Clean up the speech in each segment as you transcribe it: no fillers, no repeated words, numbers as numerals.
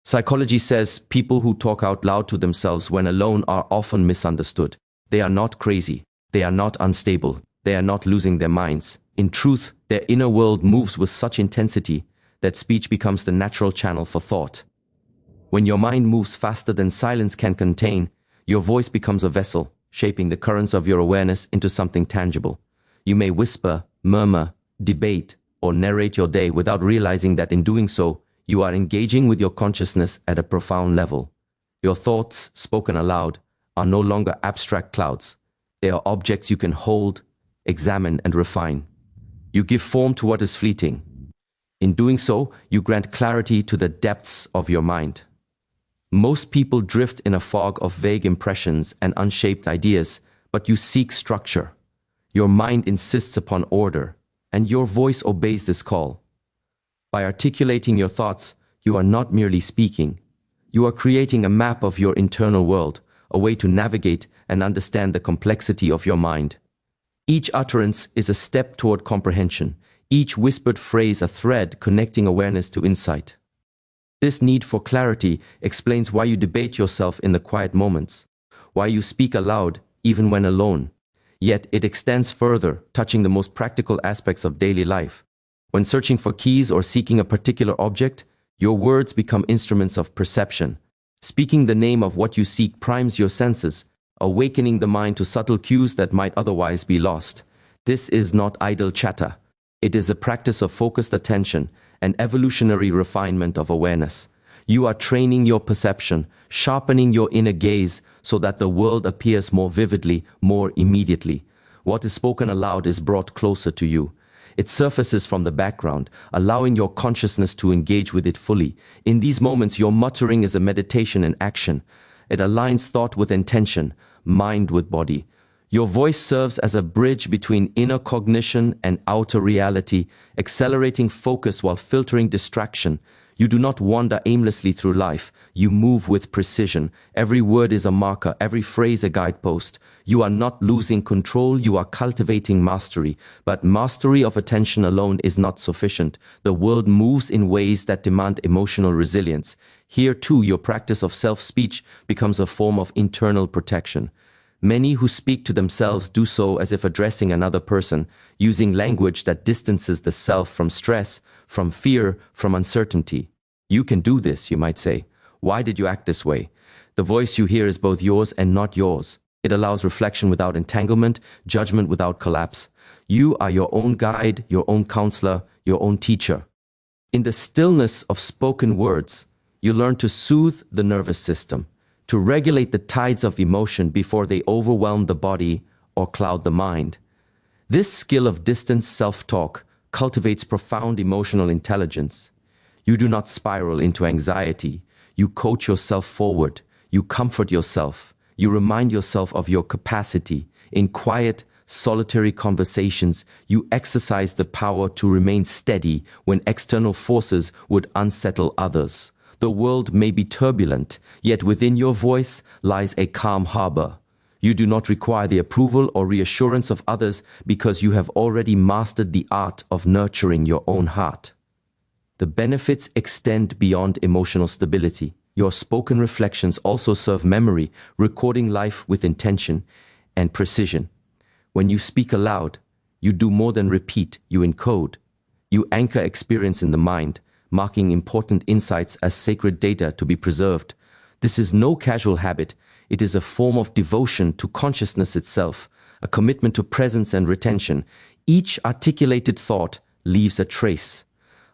Psychology says people who talk out loud to themselves when alone are often misunderstood. They are not crazy. They are not unstable. They are not losing their minds. In truth, their inner world moves with such intensity that speech becomes the natural channel for thought. When your mind moves faster than silence can contain, your voice becomes a vessel, shaping the currents of your awareness into something tangible. You may whisper, murmur, debate, or narrate your day without realizing that in doing so, you are engaging with your consciousness at a profound level. Your thoughts, spoken aloud, are no longer abstract clouds. They are objects you can hold, examine, and refine. You give form to what is fleeting. In doing so, you grant clarity to the depths of your mind. Most people drift in a fog of vague impressions and unshaped ideas, but you seek structure. Your mind insists upon order, and your voice obeys this call. By articulating your thoughts, you are not merely speaking. You are creating a map of your internal world, a way to navigate and understand the complexity of your mind. Each utterance is a step toward comprehension, each whispered phrase a thread connecting awareness to insight. This need for clarity explains why you debate yourself in the quiet moments, why you speak aloud even when alone. Yet it extends further, touching the most practical aspects of daily life. When searching for keys or seeking a particular object, your words become instruments of perception. Speaking the name of what you seek primes your senses, awakening the mind to subtle cues that might otherwise be lost. This is not idle chatter. It is a practice of focused attention, an evolutionary refinement of awareness. You are training your perception, sharpening your inner gaze so that the world appears more vividly, more immediately. What is spoken aloud is brought closer to you. It surfaces from the background, allowing your consciousness to engage with it fully. In these moments, your muttering is a meditation in action. It aligns thought with intention, mind with body. Your voice serves as a bridge between inner cognition and outer reality, accelerating focus while filtering distraction. You do not wander aimlessly through life. You move with precision. Every word is a marker, every phrase a guidepost. You are not losing control, you are cultivating mastery. But mastery of attention alone is not sufficient. The world moves in ways that demand emotional resilience. Here too, your practice of self-speech becomes a form of internal protection. Many who speak to themselves do so as if addressing another person, using language that distances the self from stress, from fear, from uncertainty. You can do this, you might say. Why did you act this way? The voice you hear is both yours and not yours. It allows reflection without entanglement, judgment without collapse. You are your own guide, your own counselor, your own teacher. In the stillness of spoken words, you learn to soothe the nervous system, to regulate the tides of emotion before they overwhelm the body or cloud the mind. This skill of distant self-talk cultivates profound emotional intelligence. You do not spiral into anxiety. You coach yourself forward. You comfort yourself. You remind yourself of your capacity. In quiet, solitary conversations, you exercise the power to remain steady when external forces would unsettle others. The world may be turbulent, yet within your voice lies a calm harbor. You do not require the approval or reassurance of others because you have already mastered the art of nurturing your own heart. The benefits extend beyond emotional stability. Your spoken reflections also serve memory, recording life with intention and precision. When you speak aloud, you do more than repeat, you encode. You anchor experience in the mind, marking important insights as sacred data to be preserved. This is no casual habit. It is a form of devotion to consciousness itself, a commitment to presence and retention. Each articulated thought leaves a trace,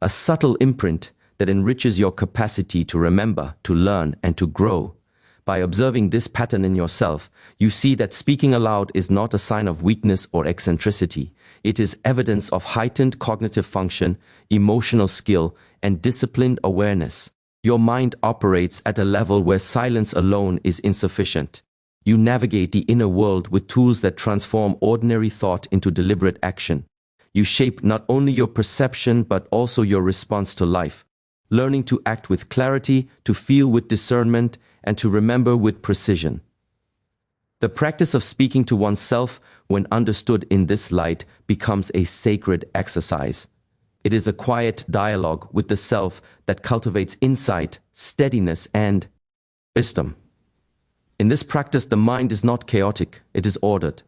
a subtle imprint that enriches your capacity to remember, to learn, and to grow. By observing this pattern in yourself, you see that speaking aloud is not a sign of weakness or eccentricity. It is evidence of heightened cognitive function, emotional skill, and disciplined awareness. Your mind operates at a level where silence alone is insufficient. You navigate the inner world with tools that transform ordinary thought into deliberate action. You shape not only your perception but also your response to life, learning to act with clarity, to feel with discernment, and to remember with precision. The practice of speaking to oneself, when understood in this light, becomes a sacred exercise. It is a quiet dialogue with the self that cultivates insight, steadiness, and wisdom. In this practice, the mind is not chaotic, it is ordered.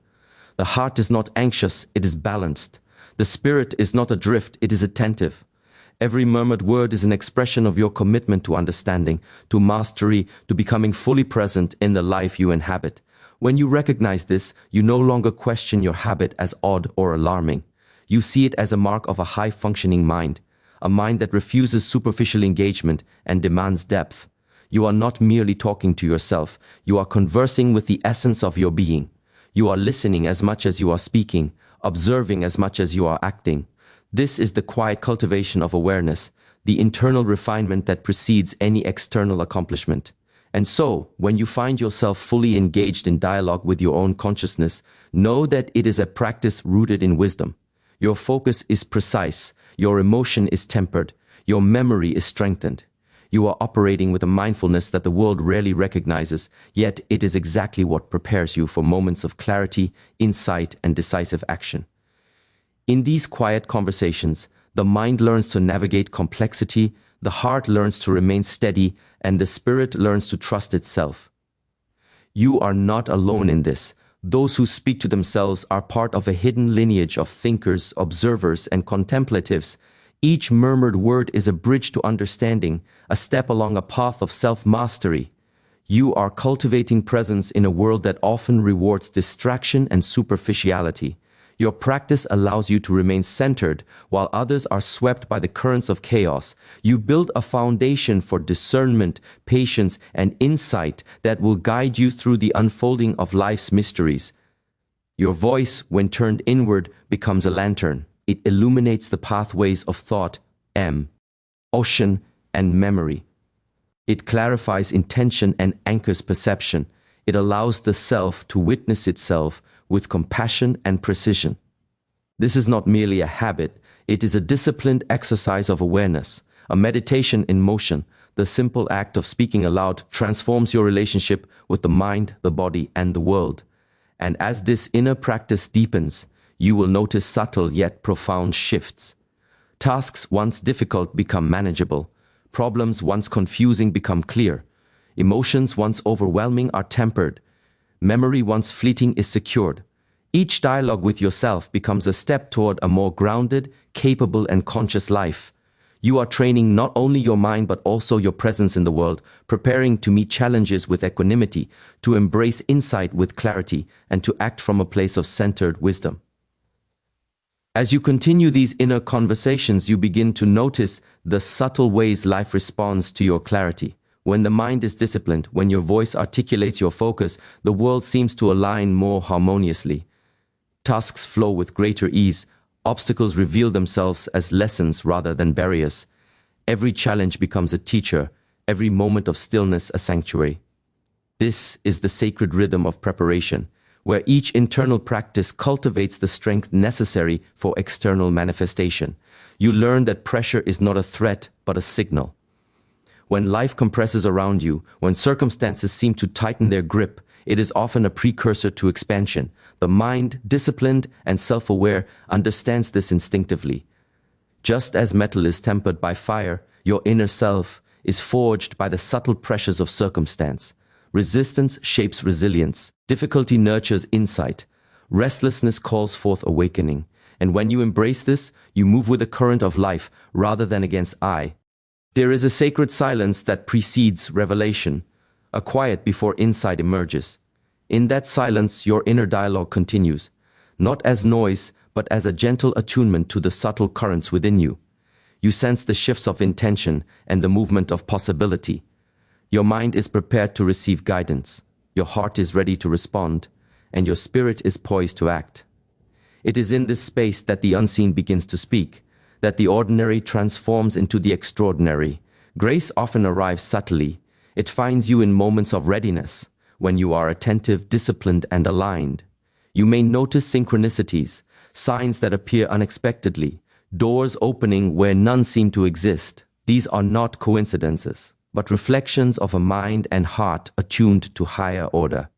The heart is not anxious, it is balanced. The spirit is not adrift, it is attentive. Every murmured word is an expression of your commitment to understanding, to mastery, to becoming fully present in the life you inhabit. When you recognize this, you no longer question your habit as odd or alarming. You see it as a mark of a high-functioning mind, a mind that refuses superficial engagement and demands depth. You are not merely talking to yourself, you are conversing with the essence of your being. You are listening as much as you are speaking, observing as much as you are acting. This is the quiet cultivation of awareness, the internal refinement that precedes any external accomplishment. And so, when you find yourself fully engaged in dialogue with your own consciousness, know that it is a practice rooted in wisdom. Your focus is precise, your emotion is tempered, your memory is strengthened. You are operating with a mindfulness that the world rarely recognizes, yet it is exactly what prepares you for moments of clarity, insight, and decisive action. In these quiet conversations, the mind learns to navigate complexity, the heart learns to remain steady, and the spirit learns to trust itself. You are not alone in this. Those who speak to themselves are part of a hidden lineage of thinkers, observers, and contemplatives. Each murmured word is a bridge to understanding, a step along a path of self-mastery. You are cultivating presence in a world that often rewards distraction and superficiality. Your practice allows you to remain centered while others are swept by the currents of chaos. You build a foundation for discernment, patience, and insight that will guide you through the unfolding of life's mysteries. Your voice, when turned inward, becomes a lantern. It illuminates the pathways of thought, ocean, and memory. It clarifies intention and anchors perception. It allows the self to witness itself with compassion and precision. This is not merely a habit, it is a disciplined exercise of awareness, a meditation in motion. The simple act of speaking aloud transforms your relationship with the mind, the body, and the world. And as this inner practice deepens, you will notice subtle yet profound shifts. Tasks once difficult become manageable. Problems once confusing become clear. Emotions once overwhelming are tempered. Memory once fleeting is secured. Each dialogue with yourself becomes a step toward a more grounded, capable, and conscious life. You are training not only your mind but also your presence in the world, preparing to meet challenges with equanimity, to embrace insight with clarity, and to act from a place of centered wisdom. As you continue these inner conversations, you begin to notice the subtle ways life responds to your clarity. When the mind is disciplined, when your voice articulates your focus, the world seems to align more harmoniously. Tasks flow with greater ease, obstacles reveal themselves as lessons rather than barriers. Every challenge becomes a teacher, every moment of stillness a sanctuary. This is the sacred rhythm of preparation, where each internal practice cultivates the strength necessary for external manifestation. You learn that pressure is not a threat, but a signal. When life compresses around you, when circumstances seem to tighten their grip, it is often a precursor to expansion. The mind, disciplined and self-aware, understands this instinctively. Just as metal is tempered by fire, your inner self is forged by the subtle pressures of circumstance. Resistance shapes resilience. Difficulty nurtures insight. Restlessness calls forth awakening. And when you embrace this, you move with the current of life rather than against I. There is a sacred silence that precedes revelation, a quiet before insight emerges. In that silence, your inner dialogue continues, not as noise, but as a gentle attunement to the subtle currents within you. You sense the shifts of intention and the movement of possibility. Your mind is prepared to receive guidance, your heart is ready to respond, and your spirit is poised to act. It is in this space that the unseen begins to speak, that the ordinary transforms into the extraordinary. Grace often arrives subtly. It finds you in moments of readiness, when you are attentive, disciplined, and aligned. You may notice synchronicities, signs that appear unexpectedly, doors opening where none seem to exist. These are not coincidences, but reflections of a mind and heart attuned to higher order.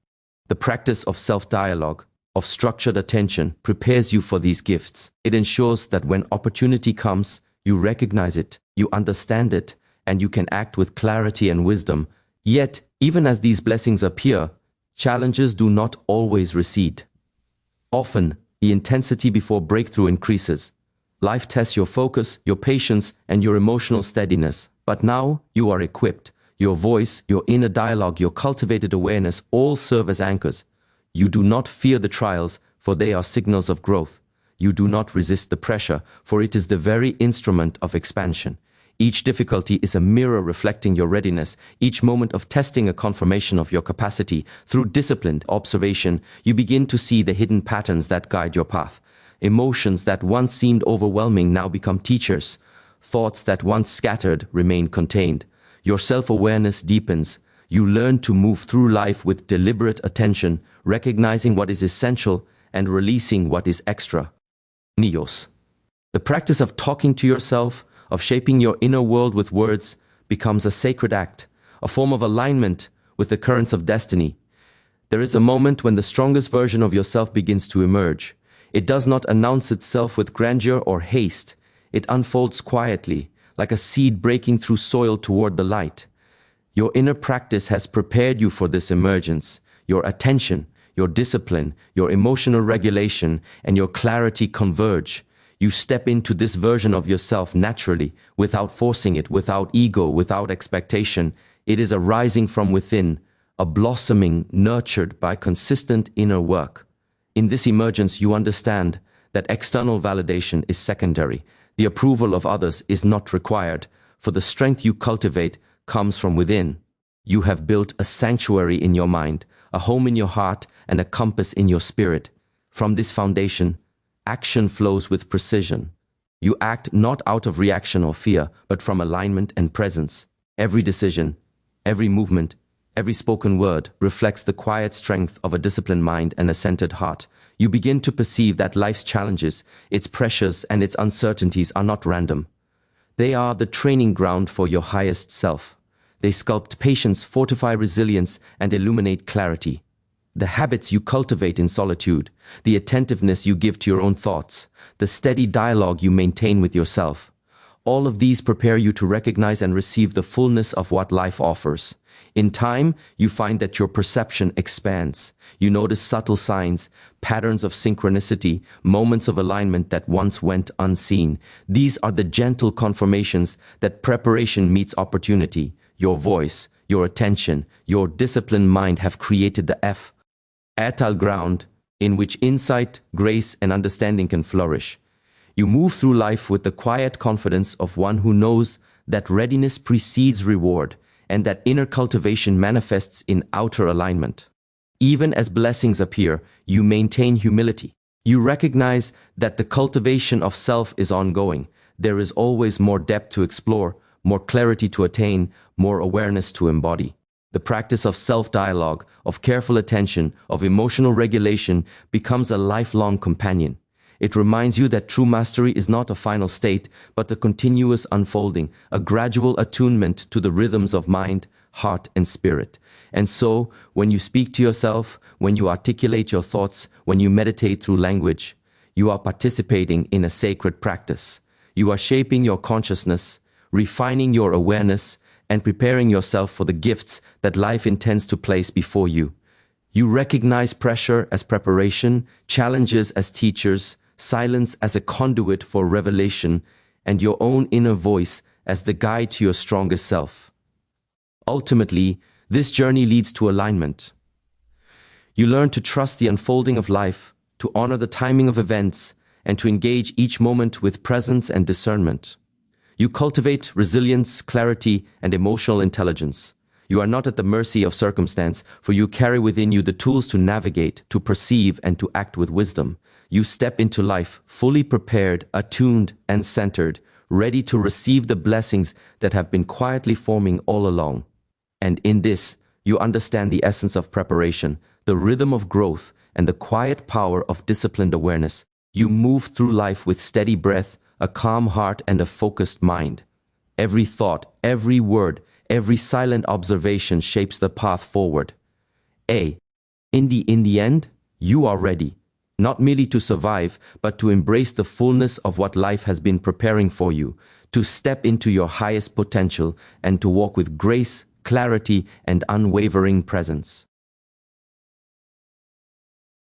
The practice of self-dialogue, of structured attention prepares you for these gifts. It ensures that when opportunity comes, you recognize it, you understand it, and you can act with clarity and wisdom. Yet, even as these blessings appear, challenges do not always recede. Often, the intensity before breakthrough increases. Life tests your focus, your patience, and your emotional steadiness. But now, you are equipped. Your voice, your inner dialogue, your cultivated awareness all serve as anchors. You do not fear the trials, for they are signals of growth. You do not resist the pressure, for it is the very instrument of expansion. Each difficulty is a mirror reflecting your readiness, each moment of testing a confirmation of your capacity. Through disciplined observation, you begin to see the hidden patterns that guide your path. Emotions that once seemed overwhelming now become teachers. Thoughts that once scattered remain contained. Your self-awareness deepens. You learn to move through life with deliberate attention, recognizing what is essential and releasing what is extra. Nios. The practice of talking to yourself, of shaping your inner world with words, becomes a sacred act, a form of alignment with the currents of destiny. There is a moment when the strongest version of yourself begins to emerge. It does not announce itself with grandeur or haste. It unfolds quietly, like a seed breaking through soil toward the light. Your inner practice has prepared you for this emergence. Your attention, your discipline, your emotional regulation, and your clarity converge. You step into this version of yourself naturally, without forcing it, without ego, without expectation. It is a rising from within, a blossoming nurtured by consistent inner work. In this emergence, you understand that external validation is secondary. The approval of others is not required, for the strength you cultivate comes from within. You have built a sanctuary in your mind, a home in your heart, and a compass in your spirit. From this foundation, action flows with precision. You act not out of reaction or fear, but from alignment and presence. Every decision, every movement, every spoken word reflects the quiet strength of a disciplined mind and a centered heart. You begin to perceive that life's challenges, its pressures, and its uncertainties are not random. They are the training ground for your highest self. They sculpt patience, fortify resilience, and illuminate clarity. The habits you cultivate in solitude, the attentiveness you give to your own thoughts, the steady dialogue you maintain with yourself, all of these prepare you to recognize and receive the fullness of what life offers. In time, you find that your perception expands. You notice subtle signs, patterns of synchronicity, moments of alignment that once went unseen. These are the gentle confirmations that preparation meets opportunity. Your voice, your attention, your disciplined mind have created the fertile ground in which insight, grace, and understanding can flourish. You move through life with the quiet confidence of one who knows that readiness precedes reward, and that inner cultivation manifests in outer alignment. Even as blessings appear, you maintain humility. You recognize that the cultivation of self is ongoing. There is always more depth to explore, more clarity to attain, more awareness to embody. The practice of self-dialogue, of careful attention, of emotional regulation becomes a lifelong companion. It reminds you that true mastery is not a final state, but a continuous unfolding, a gradual attunement to the rhythms of mind, heart, and spirit. And so, when you speak to yourself, when you articulate your thoughts, when you meditate through language, you are participating in a sacred practice. You are shaping your consciousness, refining your awareness, and preparing yourself for the gifts that life intends to place before you. You recognize pressure as preparation, challenges as teachers, silence as a conduit for revelation, and your own inner voice as the guide to your strongest self. Ultimately, this journey leads to alignment. You learn to trust the unfolding of life, to honor the timing of events, and to engage each moment with presence and discernment. You cultivate resilience, clarity, and emotional intelligence. You are not at the mercy of circumstance, for you carry within you the tools to navigate, to perceive, and to act with wisdom. You step into life fully prepared, attuned, and centered, ready to receive the blessings that have been quietly forming all along. And in this, you understand the essence of preparation, the rhythm of growth, and the quiet power of disciplined awareness. You move through life with steady breath, a calm heart, and a focused mind. Every thought, every word, every silent observation shapes the path forward. In the end, you are ready. not merely to survive, but to embrace the fullness of what life has been preparing for you, to step into your highest potential and to walk with grace, clarity, and unwavering presence.